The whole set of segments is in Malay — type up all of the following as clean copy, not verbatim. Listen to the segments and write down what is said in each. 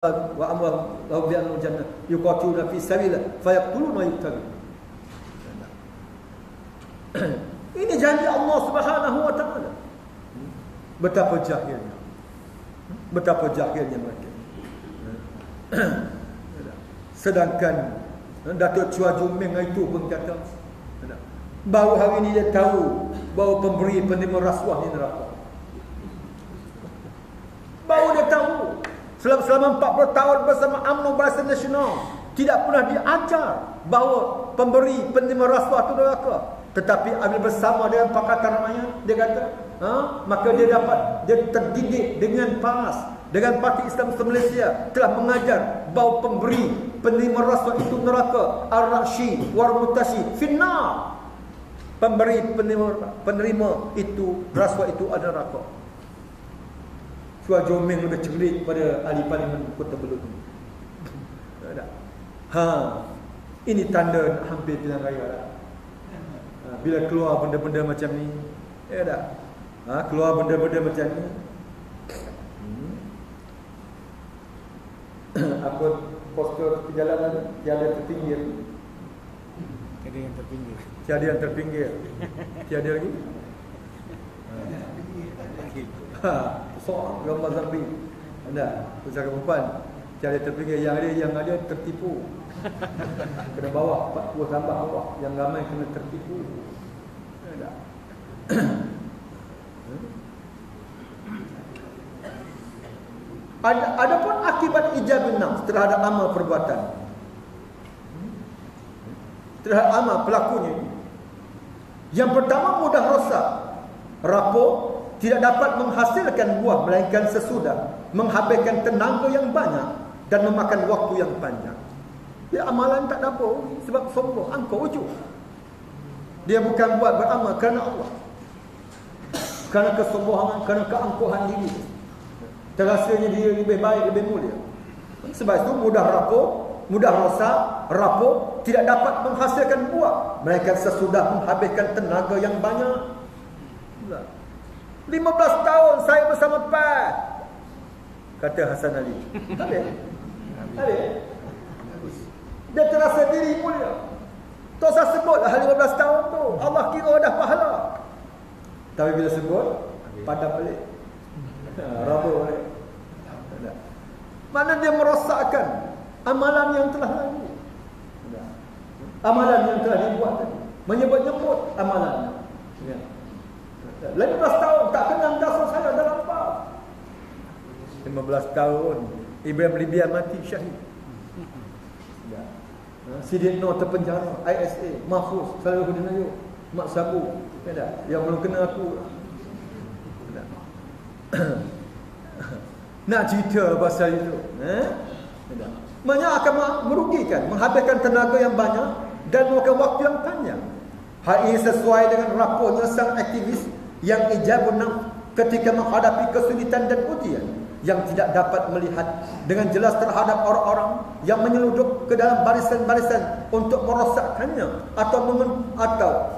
wa amwalahum bi anna jannah yuqatiluna fi sabilillah fayaqtuluna wa yuqtalun. Ini janji Allah Subhanahu wa taala. Betapa jahilnya. Betapa jahilnya mereka. Sedangkan Datuk Chua Jun Ming itu pun kata, baru hari ini dia tahu bahawa pemberi penerima rasuah ni neraka. Baru dia tahu. Selama 40 tahun bersama UMNO Barisan Nasional tidak pernah diajar bahawa pemberi penerima rasuah itu neraka. Tetapi apabila bersama dengan Pakatan Rakyat, dia kata, maka dia terdidik dengan PAS, dengan Parti Islam Malaysia telah mengajar bahawa pemberi penerima rasuah itu neraka. Ar-Rashi war-Mutashi finnar. Pemberi penerima itu rasuah itu ada neraka. Chua Jun Ming lebih cerdik pada ahli parlimen Kota Belud. Ini tanda hampir pilihan raya lah. Bila keluar benda-benda macam ni, keluar benda-benda macam ni, apa poster perjalanan tiada terpinggir. Tiada yang terpinggir. Tiada yang terpinggir. Tiada lagi. Soal gambar Zambi. Anda, pusat perempuan tiada terpinggir, yang ada tertipu. Kena bawa 40 tambah bawah, yang ramai kena tertipu. Adapun akibat ijab nafs terhadap amal perbuatan, terhadap amal pelakunya, yang pertama mudah rosak, rapuh, tidak dapat menghasilkan buah melainkan sesudah, menghabiskan tenaga yang banyak dan memakan waktu yang panjang. Dia amalan tak dapat sebab sombong, angkuh, ujub. Dia bukan buat beramal kerana Allah, kerana kesombongan, kerana keangkuhan diri. Terasanya dia lebih baik, lebih mulia. Sebab itu mudah rapuh, mudah rosak, rapuh, tidak dapat menghasilkan buah melainkan sesudah menghabiskan tenaga yang banyak. 15 tahun saya bersama PAS, kata Hasan Ali. Ali. Dia terasa diri mulia. Tak usah sebutlah 15 tahun tu, Allah kira dah pahala. Tapi bila sebut, padam balik, rapuh balik. Mana dia merosakkan amalan yang telah lalu, amalan yang telah dibuat tadi, menyebut-nyebut amalan. 15 tahun tak kenal dasar saya dalam apa. 15 tahun Ibrahim Libya mati syahid. Sidik Nur terpenjara, ISA, Mahfuz, Salahuddin Ayub, Mak Sabu, yang belum kena aku. Nak cerita pasal itu, banyak akan merugikan, menghabiskan tenaga yang banyak dan memakan waktu yang panjang. Hal ini sesuai dengan rapornya sang aktivis yang ijabun nafs ketika menghadapi kesulitan dan ujian yang tidak dapat melihat dengan jelas terhadap orang-orang yang menyeludup ke dalam barisan-barisan untuk merosakkannya atau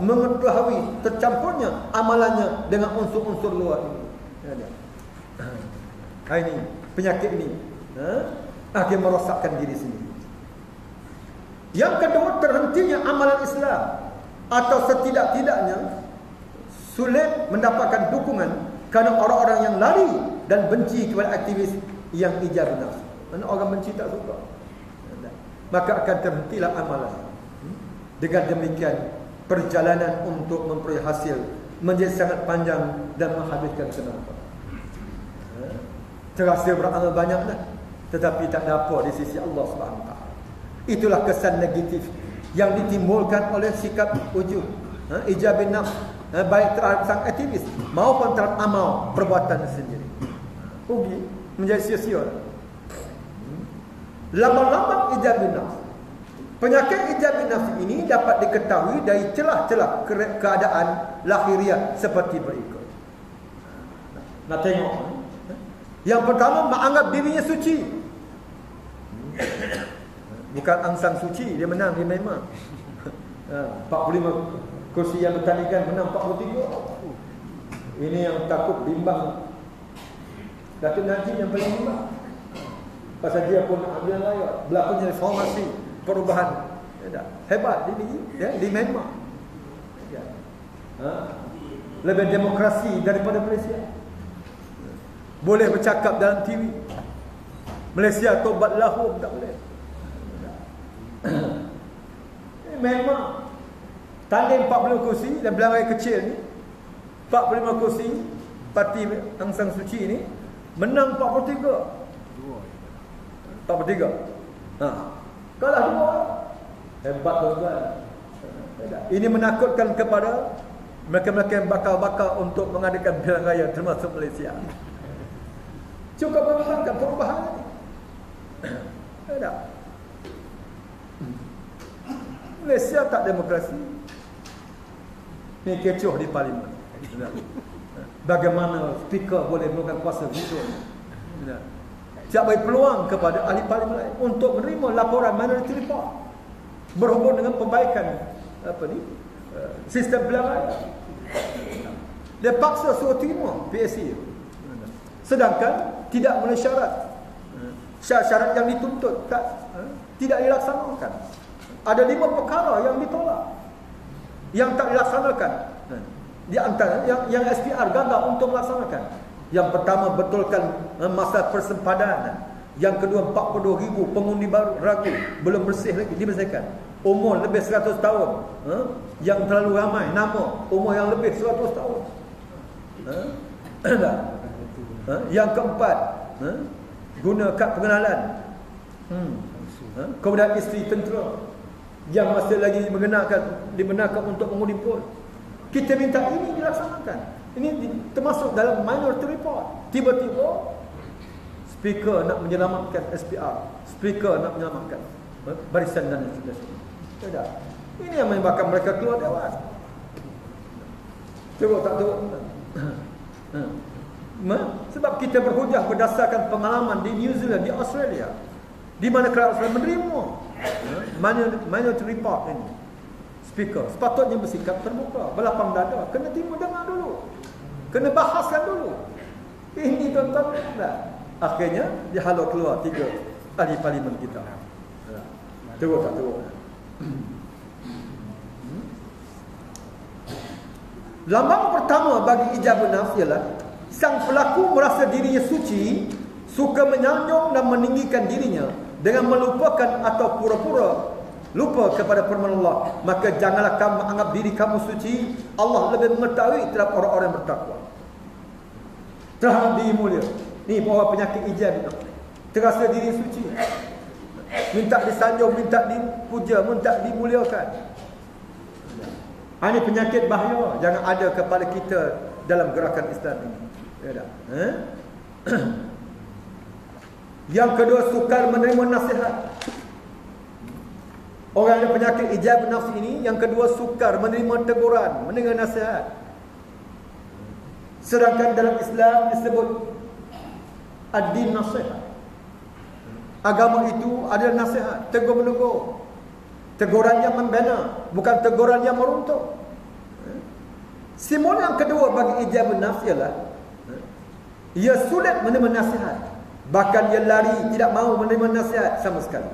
mengetahui tercampurnya amalannya dengan unsur-unsur luar ini. Ini penyakit ini akan merosakkan diri sendiri. Yang kedua, terhentinya amalan Islam atau setidak-tidaknya sulit mendapatkan dukungan kerana orang-orang yang lari dan benci kepada aktivis yang ijab nafs. Mana orang benci tak suka, maka akan terhentilah amalan. Dengan demikian perjalanan untuk memperoleh hasil menjadi sangat panjang dan menghabiskan tenaga. Terasa beramal banyaklah, tetapi tak ada apa di sisi Allah SWT. Itulah kesan negatif yang ditimbulkan oleh sikap ujub, ijab nafs, baik terhadap sang aktivis maupun terhadap amal perbuatan sendiri. Rugi, menjadi sia-sia. Lambang-lambang ijab nafs. Penyakit ijab nafs ini dapat diketahui dari celah-celah keadaan lahiriah seperti berikut. Nak tengok. Yang pertama, menganggap dirinya suci. Bukan angsang suci, dia menang, dia memang 45 kursi yang bertandingan menang 43. Ini yang takut bimbang Datuk Najib yang paling bimbang. Pasal dia pun ambil layak berlakunya reformasi, perubahan. Hebat di Myanmar. Lebih demokrasi daripada Malaysia. Boleh bercakap dalam TV. Malaysia tobat lahum tak boleh. Memang tanding 40 kursi dan belakang kecil ni 45 kursi parti Aung San Suu Kyi ni menang 43. Kalah 2. Hebat tuan-tuan. Ini menakutkan kepada mereka-mereka yang bakal-bakal untuk mengadakan pilihan raya termasuk Malaysia. Cukup memandangkan perubahan ini. Tak. Malaysia tak demokrasi. Ini kecoh di parlimen. Bagaimana speaker boleh melakukan kuasa veto? Siap bagi peluang kepada ahli parlimen lain untuk menerima laporan minority report berhubung dengan perbaikan sistem pilihan raya. Dia paksa suruh terima PSC, sedangkan tidak memenuhi syarat yang dituntut tidak dilaksanakan. Ada 5 perkara yang ditolak, yang tak dilaksanakan. Di antara yang SPR gagal untuk melaksanakan. Yang pertama, betulkan masa persempadan. Yang kedua, 42,000 pengundi baru ragu belum bersih lagi, dibersihkan. Umur lebih 100 tahun, yang terlalu ramai nama umur yang lebih 100 tahun. Yang keempat, guna kad pengenalan. Kemudian isteri tentera yang masih lagi dibenarkan untuk mengundi pun. Kita minta ini dilaksanakan. Ini termasuk dalam minority report. Tiba-tiba speaker nak menyelamatkan SPR, speaker nak menyelamatkan barisan dan sebagainya. Ini yang menyebabkan mereka keluar dewan. Teruk tak teruk? Sebab kita berhujah berdasarkan pengalaman di New Zealand, di Australia, di mana kerajaan Australia menerima minority report ini. Speaker sepatutnya bersikap terbuka, berlapang dada, kena terima dengar dulu, kena bahaskan dulu. Ini tuan-tuan, akhirnya dihalau keluar 3 ahli parlimen kita. Teruk tak teruk? Lambang pertama bagi ijab nafs ialah sang pelaku merasa dirinya suci, suka menyanjung dan meninggikan dirinya dengan melupakan atau pura-pura lupa kepada firman Allah. Maka janganlah kamu menganggap diri kamu suci. Allah lebih mengetahui terhadap orang-orang yang bertakwa, terhadap diri mulia. Ni bahawa penyakit ijab, terasa diri suci, minta disanjung, minta dipuja, minta dimuliakan. Ini penyakit bahaya. Jangan ada kepada kita dalam gerakan Islam ini. Yang kedua, sukar menerima nasihat. Orang yang penyakit ijab nafs ini, yang kedua, sukar menerima teguran, mendengar nasihat. Sedangkan dalam Islam disebut ad-din nasihat. Agama itu adalah nasihat, tegur-menegur. Teguran yang membina, bukan teguran yang meruntuh. Simbol yang kedua bagi ijab nafs ialah ia sulit menerima nasihat. Bahkan ia lari, tidak mahu menerima nasihat sama sekali.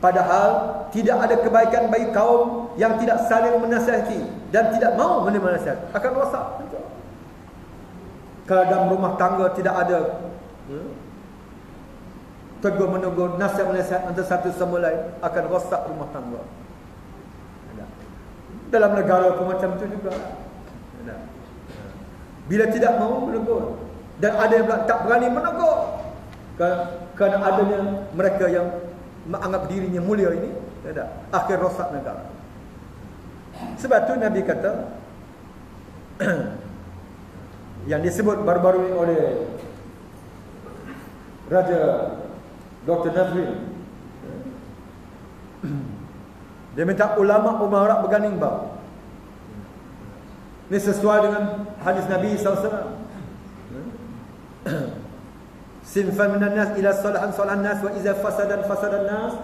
Padahal tidak ada kebaikan bagi kaum yang tidak saling menasihati dan tidak mahu menerima nasihat. Akan rosak. Kalau dalam rumah tangga tidak ada tegur-menegur, nasihat-nasihat antara satu sama lain, akan rosak rumah tangga. Dalam negara pun macam itu juga. Bila tidak mahu menegur, dan ada yang tak berani menegur kerana adanya mereka yang menganggap dirinya mulia ini, akhir rosak negara. Sebab tu Nabi kata yang disebut baru-baru ini oleh Raja Dr. Nazrin, dia minta ulama umarak berganding bau. Ini sesuai dengan hadis Nabi SAW. Sinfan minan nas ila salahan nas wa iza fasadan nas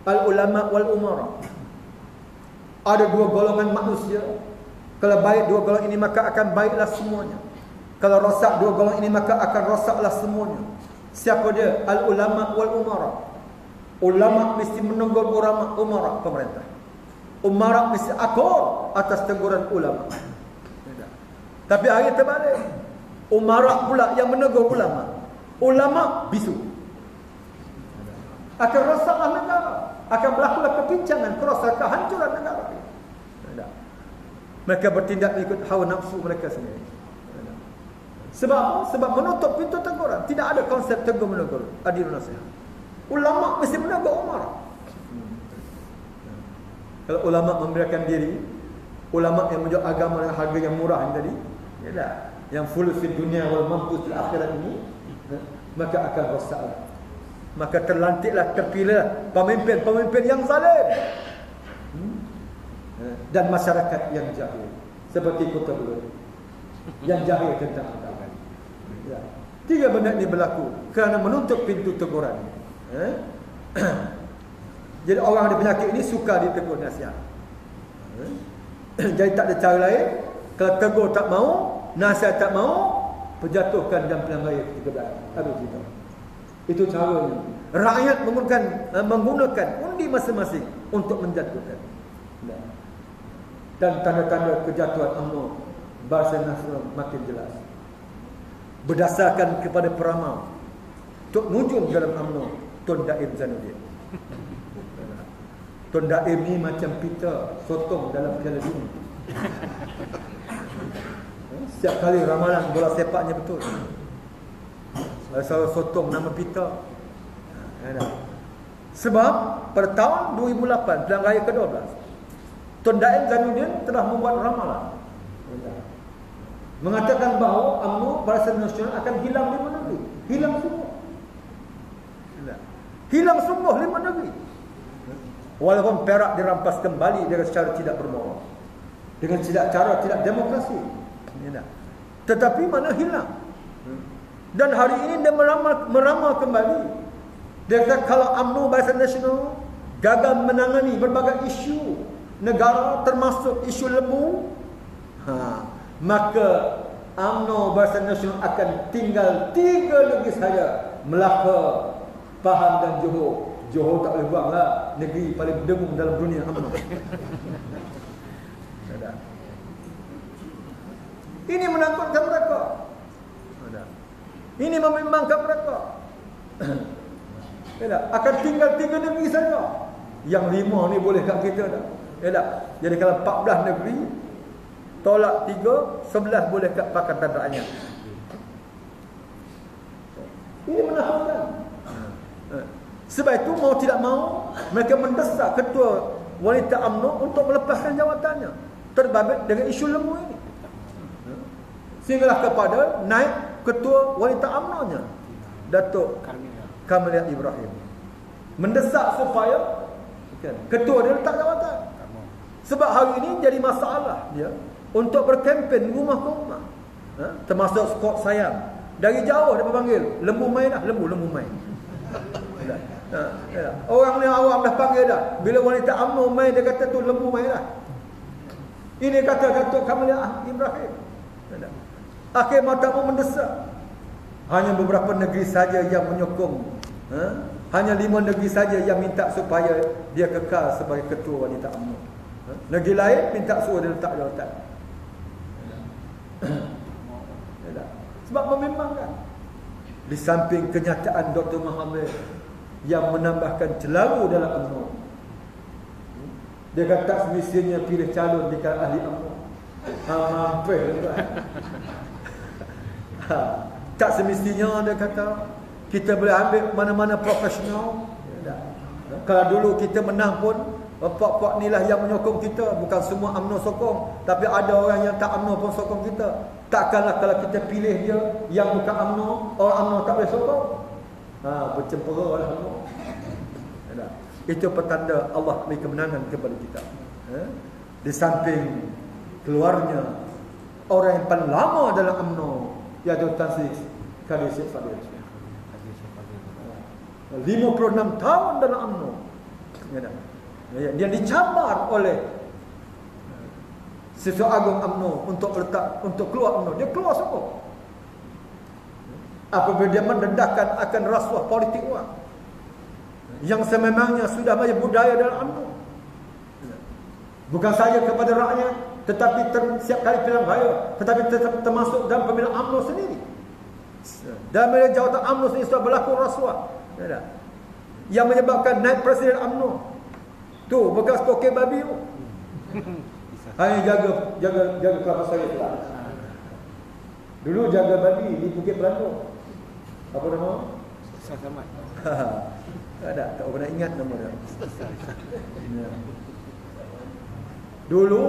al ulama wal umara. Ada 2 golongan manusia. Kalau baik 2 golongan ini, maka akan baiklah semuanya. Kalau rosak 2 golongan ini, maka akan rosaklah semuanya. Siapa dia? Al-ulama wal umara. Ulama mesti menegur umara pemerintah. Umara mesti akur atas teguran ulama. Tapi hari terbalik. Umara pula yang menegur ulama. Ulama bisu. Akan rosaklah negara. Akan berlakulah kepincangan, kerosakan, kehancuran negara. Mereka bertindak ikut hawa nafsu mereka sendiri. Sebab apa? Sebab menutup pintu teguran. Tidak ada konsep tegur menegur, adil nasihat. Ulama mesti menegur umara. Kalau ulama membiarkan diri, ulama yang menjual agama dengan harga yang murah yang tadi, yalah, yang full fi dunia wal mampus di akhirat ini, maka akan rosaklah. Maka terlantiklah, terpilihlah pemimpin-pemimpin yang zalim dan masyarakat yang jahil, seperti Kota Belud yang jahil tentang agama. Ya. 3 benda ini berlaku kerana menutup pintu teguran. Jadi orang ada penyakit ini suka ditegur nasihat. Jadi tak ada cara lain. Kalau tegur tak mau, nasihat tak mau, berjatuhkan dan pelanggar ketika habis itu. Itu caranya. Rakyat menggunakan undi masing-masing untuk menjatuhkan. Dan tanda-tanda kejatuhan UMNO Barisan Nasional makin jelas. Berdasarkan kepada peramal Tok Nujum dalam UMNO, Tun Daim Zainuddin. Tun Daim ni macam pita sotong dalam Piala Dunia. Setiap kali ramalan bola sepaknya betul. Asal sotong nama pita. Sebab pada tahun 2008 Pilihan Raya ke-12, Tun Daim Zainuddin telah membuat ramalan mengatakan bahawa UMNO Barisan Nasional akan hilang 5 negeri. Hilang semua. Hilang semua 5 negeri. Walaupun Perak dirampas kembali dengan secara tidak bermoral, dengan cara tidak demokrasi. Tetapi mana hilang. Dan hari ini dia meramal kembali. Dia kata kalau UMNO Barisan Nasional gagal menangani berbagai isu negara termasuk isu lembu, maka UMNO Barisan Nasional akan tinggal 3 negeri saja, Melaka, Pahang dan Johor. Johor tak boleh buang lah, negeri paling dengung dalam dunia UMNO. Ini menakutkan mereka. Ini membimbangkan mereka. Akan tinggal 3 negeri saja. Yang 5 ni boleh kat kita dah. Jadi kalau 14 negeri tolak 3, 11 boleh kat Pakatan Rakyat. Ini menakutkan. Sebab itu mau tidak mau mereka mendesak ketua wanita UMNO untuk melepaskan jawatannya terbabit dengan isu lembu ini. Sehinggalah kepada naik ketua wanita UMNO-nya, Datuk Kamilah Ibrahim, mendesak supaya ketua dia letak jawatan. Sebab hari ini jadi masalah dia untuk berkempen rumah ke rumah, termasuk skot sayang. Dari jauh dia panggil, lembu main lah, lembu main. Orang ni awam dah panggil dah. Bila wanita UMNO main, dia kata tu lembu main lah. Ini kata Datuk Kamilah Ibrahim. Akhir matamu mendesak. Hanya beberapa negeri saja yang menyokong. Hanya 5 negeri saja yang minta supaya dia kekal sebagai ketua wanita UMNO. Negeri lain minta suruh dia letak jawatan. Sebab membimbangkan. Di samping kenyataan Dr. Mahathir yang menambahkan celaru dalam UMNO, dia kata semestinya pilih calon di kalangan ahli UMNO. Mampir tuan. Tak semestinya dia kata kita boleh ambil mana-mana profesional. Kalau dulu kita menang pun puak-puak ni lah yang menyokong kita. Bukan semua UMNO sokong, tapi ada orang yang tak UMNO pun sokong kita. Takkanlah kalau kita pilih dia yang bukan UMNO, orang UMNO tak boleh sokong. Bercempera lah UMNO. Itu petanda Allah beri kemenangan kepada kita. Di samping keluarnya orang yang paling lama dalam UMNO, iaitu Tan Sri Kadi Syed Fadil. 56 tahun dalam UMNO. Dia dicabar oleh Siswa Agung UMNO untuk keluar UMNO. Dia keluar semua. apabila dia mendedahkan akan rasuah politik wang yang sememangnya sudah menjadi budaya dalam UMNO. Bukan saja kepada rakyat, tetapi setiap kali pilihan raya, tetapi tetap termasuk dalam pemilihan UMNO sendiri. Dalam pemilihan jawatan UMNO sendiri sudah berlaku rasuah yang menyebabkan naik presiden UMNO. Tu bekas tokek babi tu. Hanya jaga kelapa sawit lah. Dulu jaga babi di Bukit Pelandu. Apa nama? Sasamat. Tak pernah ingat nama dia. Dulu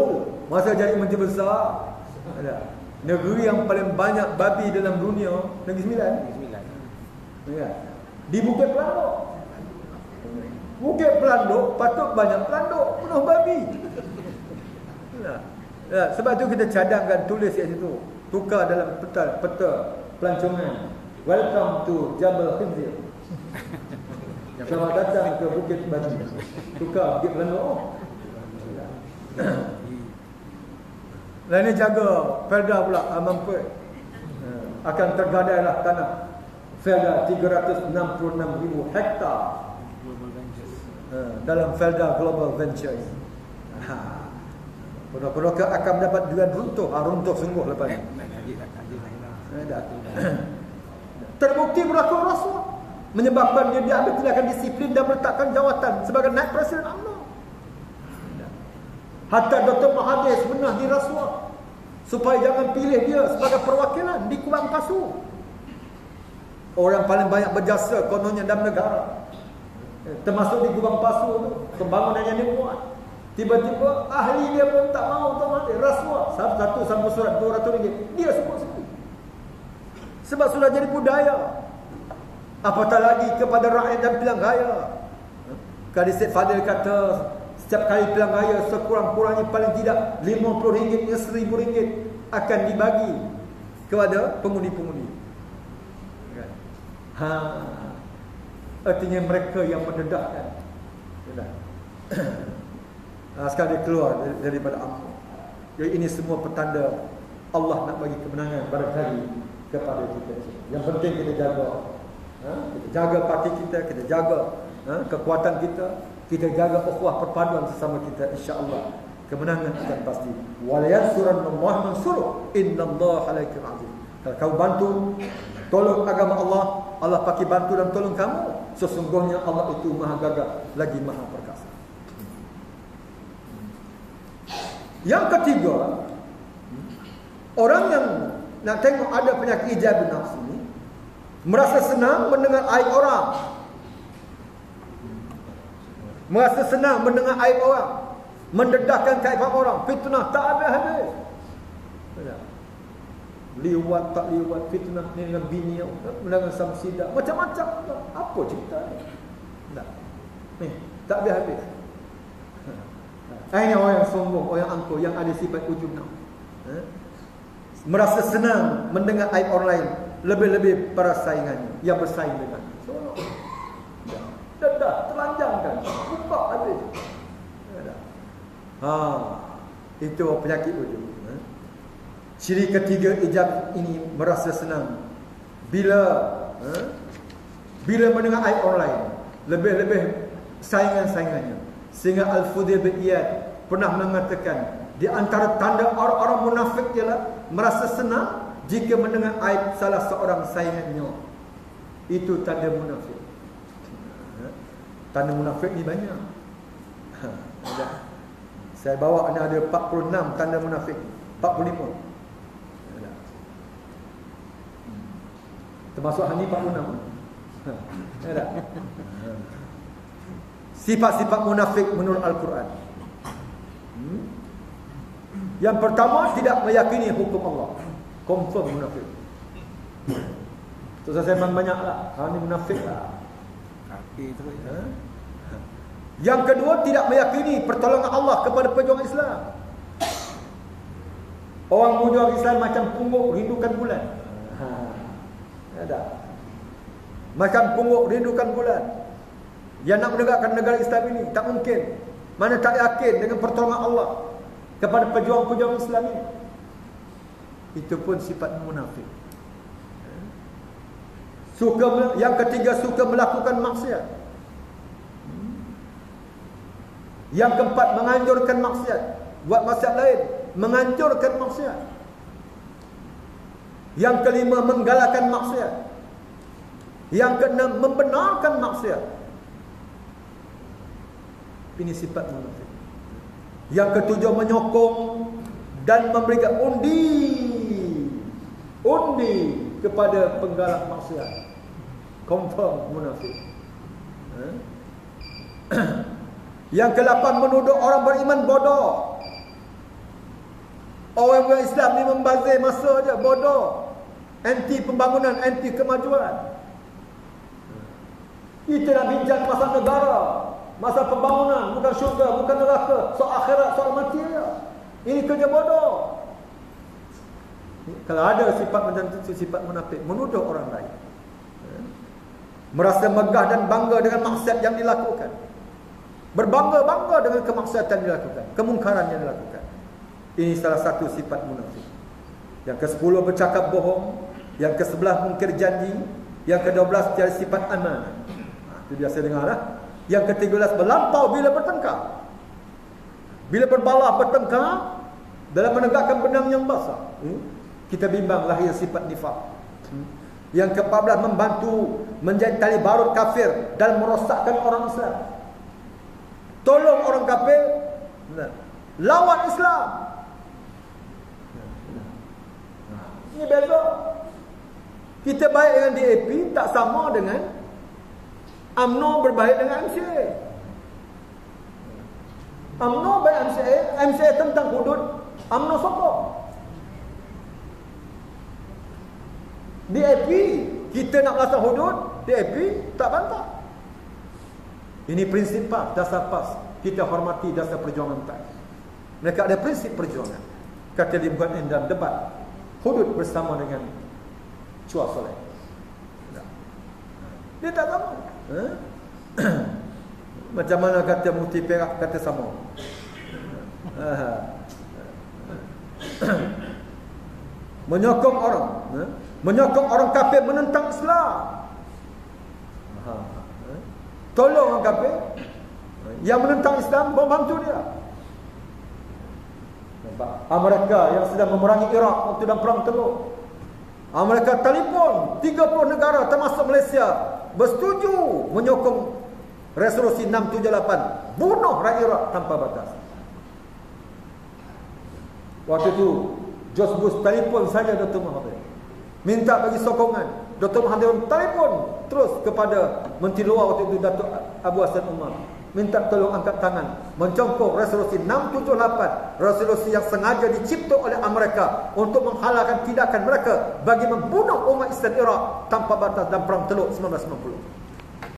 masa jadi menteri besar, negeri yang paling banyak babi dalam dunia, Negeri Sembilan. Di Bukit Pelandu. Bukit Pelandu patut banyak pelanduk penuh babi. Sebab tu kita cadangkan tulis kat situ, tukar dalam peta pelancongan, welcome to Jabal Khinzir. Selamat datang ke Bukit Babi. Tukar Bukit Pelandu. Lainnya jaga Felda pula mampu akan tergadailah tanah Felda 366,000 hektar dalam Felda Global Venture. Produk-produk akan mendapat dugaan runtuh. Runtuh sungguh lepas ni. Terbukti berlaku rasuah, menyebabkan dia diambil tindakan disiplin dan meletakkan jawatan sebagai naib presiden UMNO. Hatta Dr. Mahathir sebenarnya dirasuah supaya jangan pilih dia sebagai perwakilan di Kubang Pasu. Orang paling banyak berjasa kononnya dalam negara, termasuk di Kubang Pasu tu, pembangunan yang dibuat. Tiba-tiba ahli dia pun tak mau Mahathir, rasuah. Satu sambung surat RM200, dia sebut sendiri. Sebab sudah jadi budaya. Apatah lagi kepada rakyat dan pilihan raya. Kadi Syed Fadil kata, setiap kali pilihan raya sekurang-kurangnya paling tidak RM50 hingga RM1,000 akan dibagi kepada pengundi-pengundi. Artinya mereka yang mendedahkan. Sekarang dia keluar daripada UMNO. Jadi ini semua petanda Allah nak bagi kemenangan barangkali kepada kita. Yang penting kita jaga. Kita jaga parti kita, kita jaga kekuatan kita, kita jaga ukhuwah perpaduan sesama kita, insya-Allah kemenangan akan pasti. Wal yansurunallahu mansur innallaha alaikal aziz. Kalau kau bantu tolong agama Allah, Allah pakai bantu dan tolong kamu. Sesungguhnya Allah itu Maha Gagah lagi Maha Perkasa. Yang ketiga, orang yang nak tengok ada penyakit ijab nafsu ni merasa senang mendengar aib orang. Merasa senang mendengar aib orang, mendedahkan keaiban orang, fitnah tak habis-habis. Liwat tak liwat, fitnah ni dengan bini, dengan samsidah, macam-macam. Apa cerita ni? Tak habis-habis. Ini orang yang sombong, orang yang angkuh, yang ada sifat ujub nafsu. Merasa senang mendengar aib orang lain, lebih-lebih para saingannya yang bersaing dengan. Dedah, telanjangkan, buka habis. Itu penyakit ujub. Ciri ketiga ijab ini merasa senang bila mendengar aib orang lain, lebih-lebih saingannya. Sehingga Al-Fudayl bin Iyad pernah mengatakan, di antara tanda orang-orang munafik ialah merasa senang jika mendengar aib salah seorang saingannya. Itu tanda munafik. Tanda munafik ni banyak. Saya bawa ni ada 46 tanda munafik, 45. Termasuk Hani 46. Ada. Sifat-sifat munafik menurut Al-Quran. Yang pertama, tidak meyakini hukum Allah. Confirm munafik. Tu saya memang banyaklah. Ini munafik lah. Yang kedua, tidak meyakini pertolongan Allah kepada pejuang Islam. Orang pejuang Islam macam pungguk rindukan bulan. Ada. Macam pungguk rindukan bulan. Yang nak menegakkan negara Islam ini tak mungkin. Mana tak yakin dengan pertolongan Allah kepada pejuang-pejuang Islam ini. Itu pun sifat munafik. Yang ketiga, suka melakukan maksiat. Yang keempat, menganjurkan maksiat. Buat maksiat lain, menganjurkan maksiat. Yang kelima, menggalakkan maksiat. Yang keenam, membenarkan maksiat. Ini sifat munafik. Yang ketujuh, menyokong dan memberikan undi kepada penggalak maksiat. Confirm munafik. Yang ke-8, menuduh orang beriman bodoh. Orang Islam ni membazir masa je, bodoh. Anti pembangunan, anti kemajuan. Kita nak bincang pasal negara, masa pembangunan, bukan syurga, bukan neraka, soal akhirat, soal mati je. Ini kerja bodoh. Kalau ada sifat macam itu, sifat munafik, menuduh orang lain. Merasa megah dan bangga dengan maksiat yang dilakukan. Berbangga-bangga dengan kemaksiatan yang dilakukan, kemungkaran yang dilakukan. Ini salah satu sifat munafik. Yang ke-10, bercakap bohong. Yang ke-11, mungkir janji. Yang ke-12, tiada sifat amanah. Itu biasa dengar lah. Yang ke-13, berlampau bila bertengkar. Bila berbalah bertengkar dalam menegakkan benang yang basah, kita bimbang lahir sifat nifaq. Yang ke-14, membantu menjadi tali barut kafir dan merosakkan orang Islam. Tolong orang kafir, lawan Islam. Ini beza. Kita baik dengan DAP tak sama dengan UMNO berbaik dengan MCA. UMNO baik MCA, MCA tentang hudud, UMNO sokong. DAP, kita nak melasa hudud, DAP tak bantah. Ini prinsip PAS, dasar PAS. Kita hormati dasar perjuangan PAS. Mereka ada prinsip perjuangan. Kata dia bukan dalam debat hudud bersama dengan Chua Soleh. Dia tak sama. Macam mana kata Mufti Perak kata sama. Menyokong orang, menyokong orang kafir menentang Islam. Tolong orang kafir yang menentang Islam, membantu dia. Amerika yang sedang memerangi Iraq waktu dalam perang Teluk, Amerika telefon 30 negara termasuk Malaysia bersetuju menyokong resolusi 678, bunuh rakyat Iraq tanpa batas. Waktu itu George Bush telefon saja Dr. Mahathir, minta bagi sokongan. Dr. Mahathir telefon terus kepada Menteri Luar waktu itu, Datuk Abu Hassan Umar, minta tolong angkat tangan mencongkong resolusi 678, resolusi yang sengaja dicipta oleh Amerika untuk menghalalkan tindakan mereka bagi membunuh umat Islam Iraq tanpa batas dalam perang Teluk 1990.